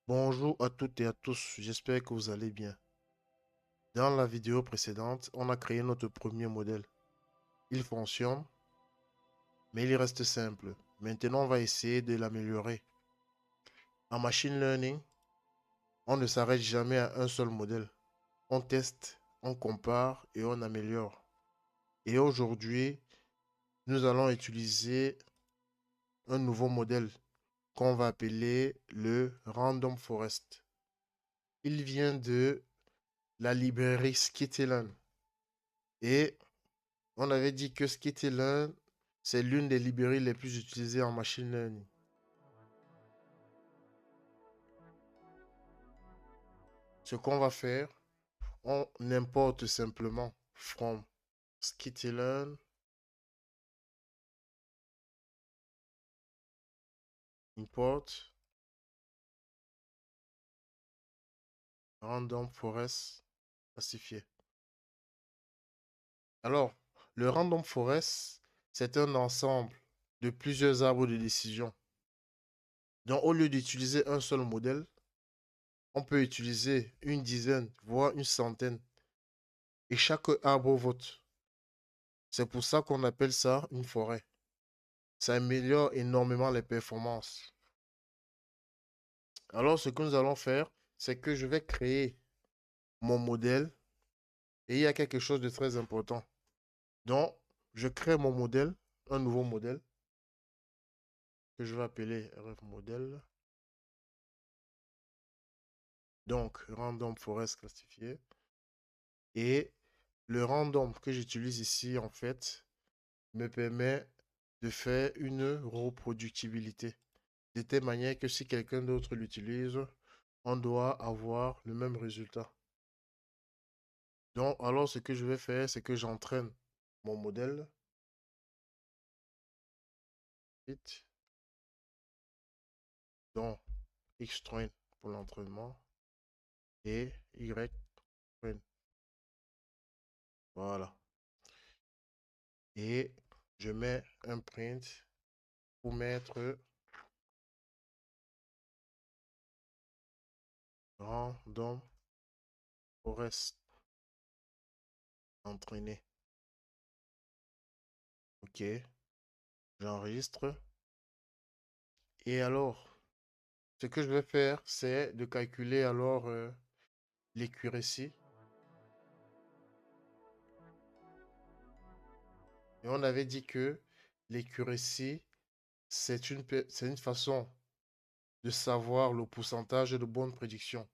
Bonjour à toutes et à tous, j'espère que vous allez bien. Dans la vidéo précédente, on a créé notre premier modèle. Il fonctionne, mais il reste simple. Maintenant, on va essayer de l'améliorer. En machine learning, on ne s'arrête jamais à un seul modèle. On teste, on compare et on améliore. Et aujourd'hui, nous allons utiliser un nouveau modèle qu'on va appeler le Random Forest. Il vient de la librairie Skittlern. Et on avait dit que Skittlern, c'est l'une des librairies les plus utilisées en machine learning. Ce qu'on va faire, on importe simplement from Skittlern, import random forest classifié. Alors, le random forest, c'est un ensemble de plusieurs arbres de décision. Donc, au lieu d'utiliser un seul modèle, on peut utiliser une dizaine, voire une centaine. Et chaque arbre vote. C'est pour ça qu'on appelle ça une forêt. Ça améliore énormément les performances. Alors, ce que nous allons faire, c'est que je vais créer mon modèle et il y a quelque chose de très important. Donc, je crée mon modèle, un nouveau modèle que je vais appeler RF modèle. Donc, random forest classifié. Et le random que j'utilise ici, en fait, me permet de faire une reproductibilité. De telle manière que si quelqu'un d'autre l'utilise, on doit avoir le même résultat. Donc, alors, ce que je vais faire, c'est que j'entraîne mon modèle. Vite. Donc, X-train pour l'entraînement et Y-train. Voilà. Et je mets un print pour mettre random forest entraîné. Ok, j'enregistre. Et alors, ce que je vais faire, c'est de calculer alors l'accuracy. Et on avait dit que l'accuracy, c'est une façon de savoir le pourcentage de bonnes prédictions.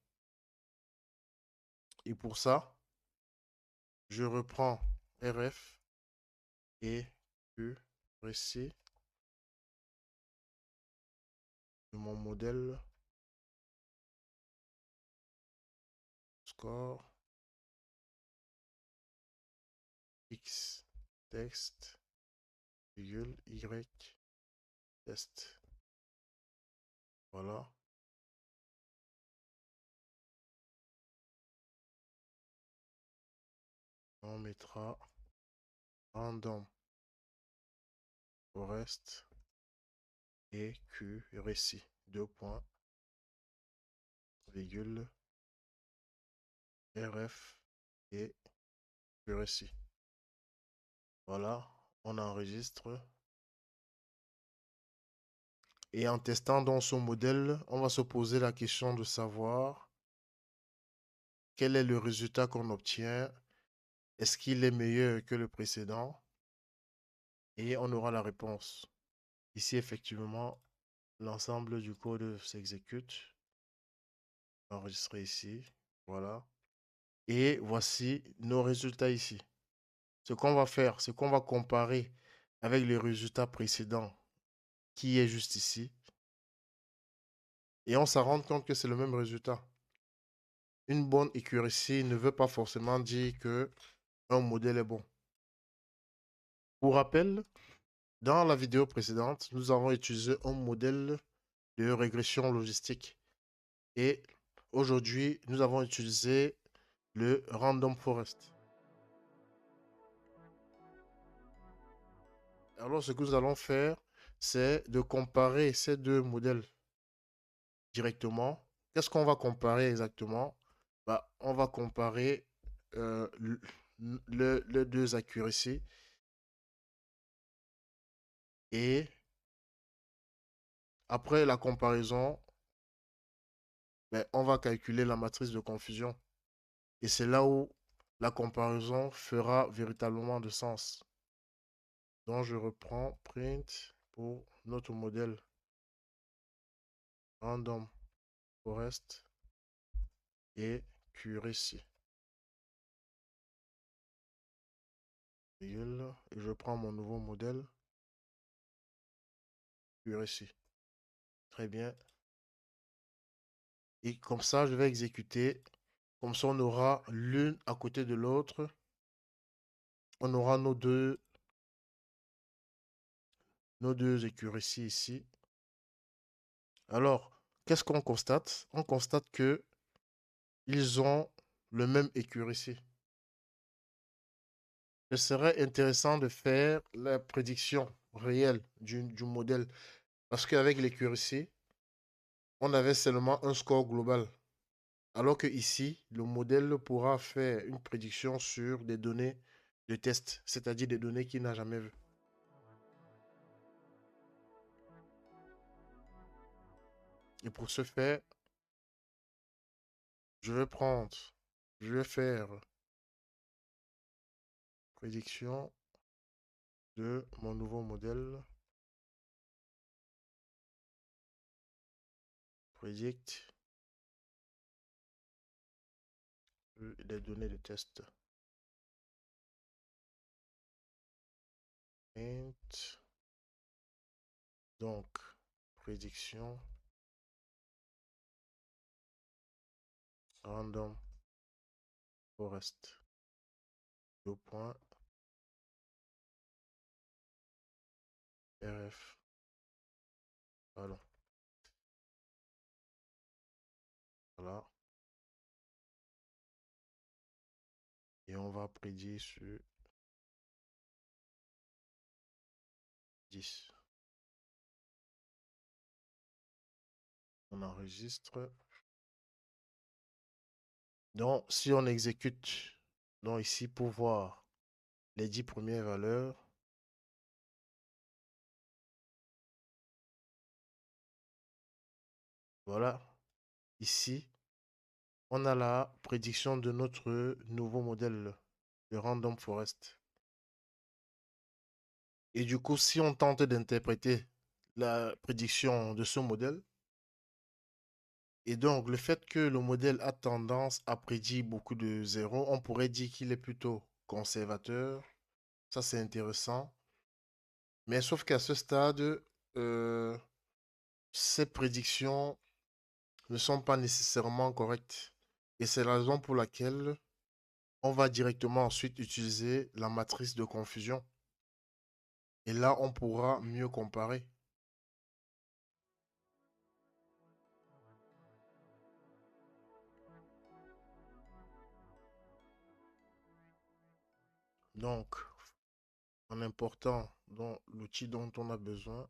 Et pour ça, je reprends RF et accuracy de mon modèle score X texte virgule Y test. Voilà. On mettra random forest et accuracy. Deux points, virgule, RF et accuracy. Voilà, on enregistre. Et en testant dans son modèle, on va se poser la question de savoir quel est le résultat qu'on obtient. Est-ce qu'il est meilleur que le précédent? Et on aura la réponse. Ici, effectivement, l'ensemble du code s'exécute. Enregistré ici. Voilà. Et voici nos résultats ici. Ce qu'on va faire, c'est qu'on va comparer avec les résultats précédents qui est juste ici. Et on s'en rend compte que c'est le même résultat. Une bonne accuracy ne veut pas forcément dire que un modèle est bon. Pour rappel, dans la vidéo précédente, nous avons utilisé un modèle de régression logistique. Et aujourd'hui, nous avons utilisé le Random Forest. Alors, ce que nous allons faire, c'est de comparer ces deux modèles directement qu'est-ce qu'on va comparer exactement? Bah, on va comparer les deux accuracy et après la comparaison, ben, on va calculer la matrice de confusion. Et c'est là où la comparaison fera véritablement de sens. Donc, je reprends print pour notre modèle random forest et accuracy. Et je prends mon nouveau modèle accuracy. Très bien. Et comme ça, je vais exécuter. Comme ça, on aura l'une à côté de l'autre. On aura nos deux accuracy ici. Alors, qu'est-ce qu'on constate? On constate que ils ont le même accuracy. Ce serait intéressant de faire la prédiction réelle du modèle. Parce qu'avec l'accuracy, on avait seulement un score global. Alors que ici, le modèle pourra faire une prédiction sur des données de test, c'est-à-dire des données qu'il n'a jamais vues. Et pour ce faire, je vais faire prédiction de mon nouveau modèle. Predict les données de test. Int. Donc, prédiction random forest. Deux points. RF. Pardon. Voilà. Et on va prédire sur 10. On enregistre. Donc, si on exécute, donc ici pour voir les 10 premières valeurs, voilà, ici, on a la prédiction de notre nouveau modèle, le Random Forest. Et du coup, si on tente d'interpréter la prédiction de ce modèle, et donc le fait que le modèle a tendance à prédire beaucoup de zéros, on pourrait dire qu'il est plutôt conservateur. Ça, c'est intéressant. Mais sauf qu'à ce stade, euh, ces prédictions ne sont pas nécessairement correctes. Et c'est la raison pour laquelle on va directement ensuite utiliser la matrice de confusion. Et là, on pourra mieux comparer. Donc, en important dans l'outil dont on a besoin,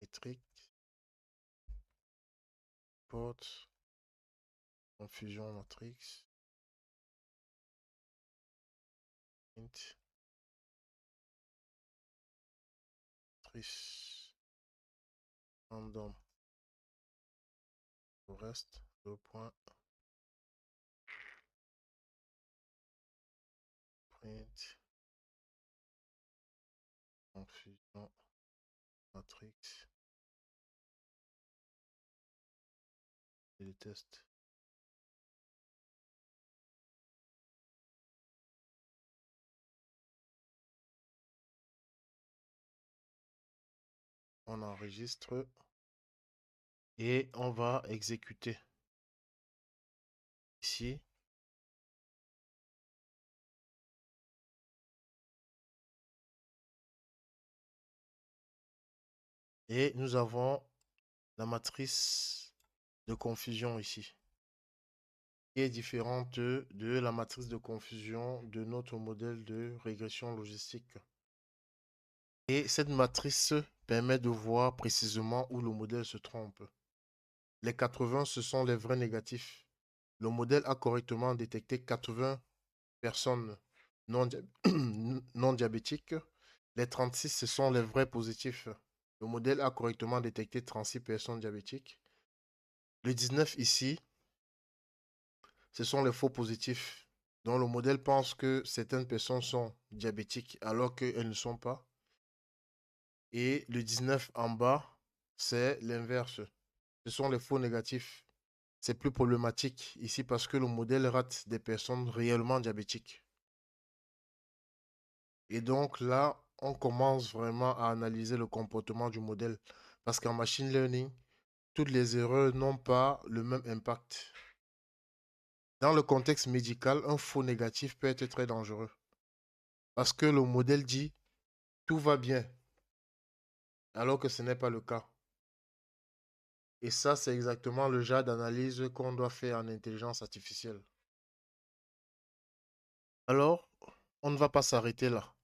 métrique, porte, confusion matrix, int, matrice, random, reste, deux points, print, confusion matrix, et le test. On enregistre et on va exécuter ici. Et nous avons la matrice de confusion ici, qui est différente de la matrice de confusion de notre modèle de régression logistique. Et cette matrice permet de voir précisément où le modèle se trompe. Les 80, ce sont les vrais négatifs. Le modèle a correctement détecté 80 personnes non, non diabétiques. Les 36, ce sont les vrais positifs. Le modèle a correctement détecté 36 personnes diabétiques. Le 19 ici, ce sont les faux positifs, dont le modèle pense que certaines personnes sont diabétiques alors qu'elles ne sont pas. Et le 19 en bas, c'est l'inverse. Ce sont les faux négatifs. C'est plus problématique ici parce que le modèle rate des personnes réellement diabétiques. Et donc là, on commence vraiment à analyser le comportement du modèle. Parce qu'en machine learning, toutes les erreurs n'ont pas le même impact. Dans le contexte médical, un faux négatif peut être très dangereux. Parce que le modèle dit tout va bien, alors que ce n'est pas le cas. Et ça, c'est exactement le genre d'analyse qu'on doit faire en intelligence artificielle. Alors, on ne va pas s'arrêter là.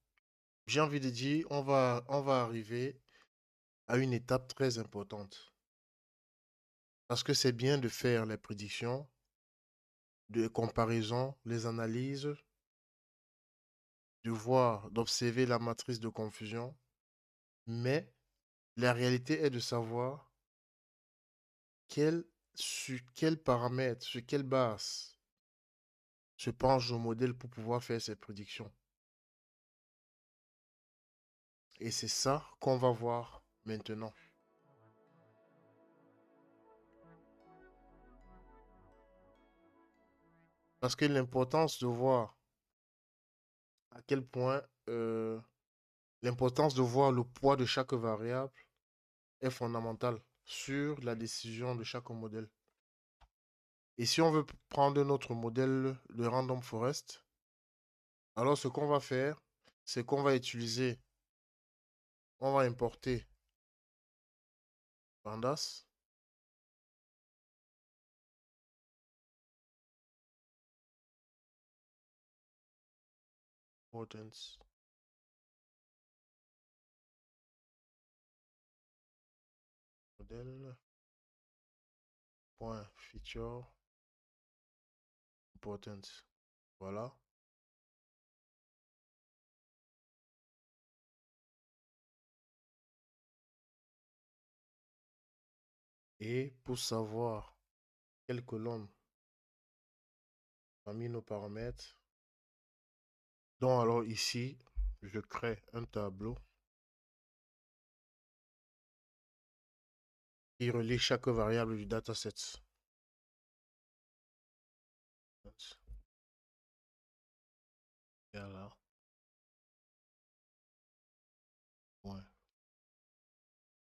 J'ai envie de dire, on va arriver à une étape très importante. Parce que c'est bien de faire les prédictions, de comparaison, les analyses, de voir, d'observer la matrice de confusion. Mais la réalité est de savoir sur quels paramètres, sur quelle base se penche le modèle pour pouvoir faire ces prédictions. Et c'est ça qu'on va voir maintenant. Parce que l'importance de voir à quel point, l'importance de voir le poids de chaque variable est fondamentale sur la décision de chaque modèle. Et si on veut prendre notre modèle de Random Forest, alors ce qu'on va faire, c'est qu'on va utiliser, on va importer Pandas. Importance, modèle, point feature, importance. Voilà. Et pour savoir quelle colonne a mis nos paramètres, donc alors ici, je crée un tableau qui relie chaque variable du dataset. Voilà. Point.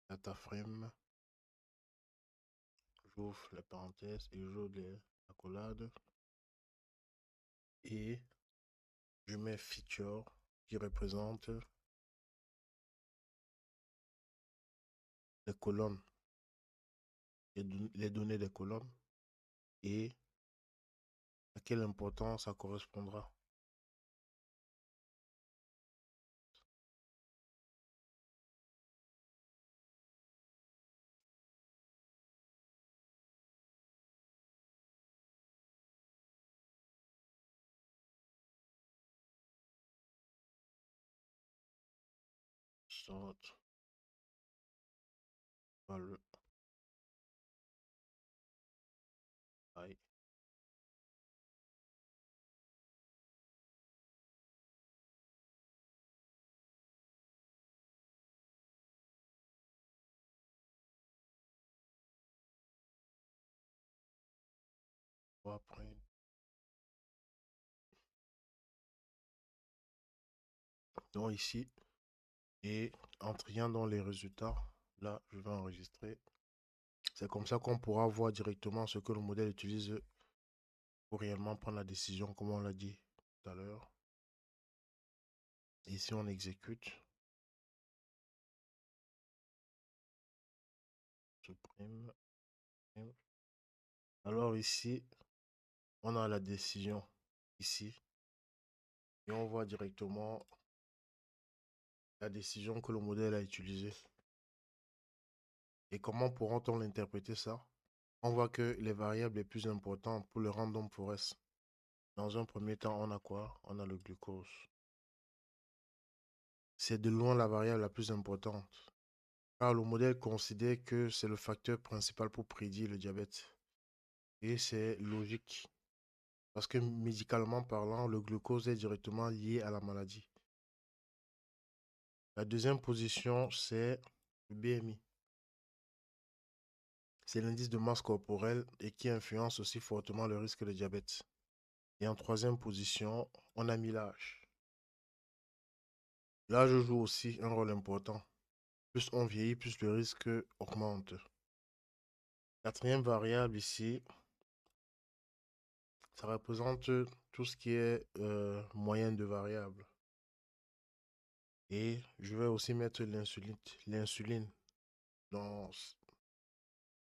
Data frame. J'ouvre les parenthèses et j'ouvre les accolades. Et je mets feature qui représente les colonnes, les données des colonnes et à quelle importance ça correspondra. Sort, value, I. On va prendre donc ici et en triant dans les résultats, là je vais enregistrer. C'est comme ça qu'on pourra voir directement ce que le modèle utilise pour réellement prendre la décision, comme on l'a dit tout à l'heure. Ici, on exécute. Supprime. Alors ici, on a la décision ici. Et on voit directement la décision que le modèle a utilisée. Et comment pourra-t-on l'interpréter ça? On voit que les variables les plus importantes pour le random forest, dans un premier temps, on a quoi? On a le glucose. C'est de loin la variable la plus importante, car le modèle considère que c'est le facteur principal pour prédire le diabète. Et c'est logique, parce que médicalement parlant, le glucose est directement lié à la maladie. La deuxième position, c'est le BMI. C'est l'indice de masse corporelle et qui influence aussi fortement le risque de diabète. Et en troisième position, on a mis l'âge. L'âge joue aussi un rôle important. Plus on vieillit, plus le risque augmente. Quatrième variable ici, ça représente tout ce qui est moyenne de variables. Et je vais aussi mettre l'insuline dans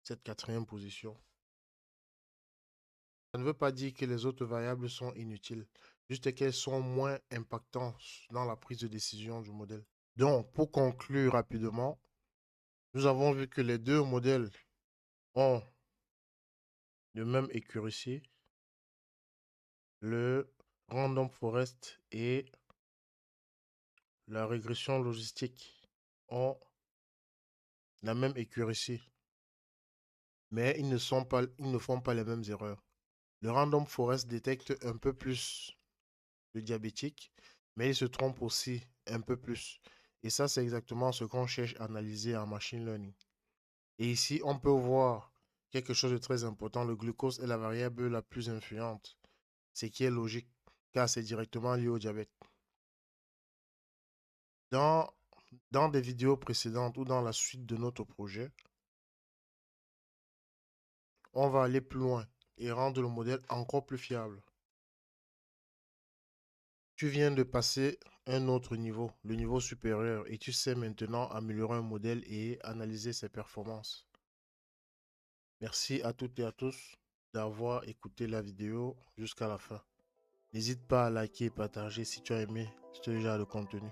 cette quatrième position. Ça ne veut pas dire que les autres variables sont inutiles, juste qu'elles sont moins impactantes dans la prise de décision du modèle. Donc, pour conclure rapidement, nous avons vu que les deux modèles ont le même accuracy, le random forest et la régression logistique ont la même accuracy, mais ils ne font pas les mêmes erreurs. Le random forest détecte un peu plus le diabétique, mais il se trompe aussi un peu plus. Et ça, c'est exactement ce qu'on cherche à analyser en machine learning. Et ici, on peut voir quelque chose de très important. Le glucose est la variable la plus influente, ce qui est logique, car c'est directement lié au diabète. Dans, dans des vidéos précédentes ou dans la suite de notre projet, on va aller plus loin et rendre le modèle encore plus fiable. Tu viens de passer un autre niveau, le niveau supérieur, et tu sais maintenant améliorer un modèle et analyser ses performances. Merci à toutes et à tous d'avoir écouté la vidéo jusqu'à la fin. N'hésite pas à liker et partager si tu as aimé ce genre de contenu.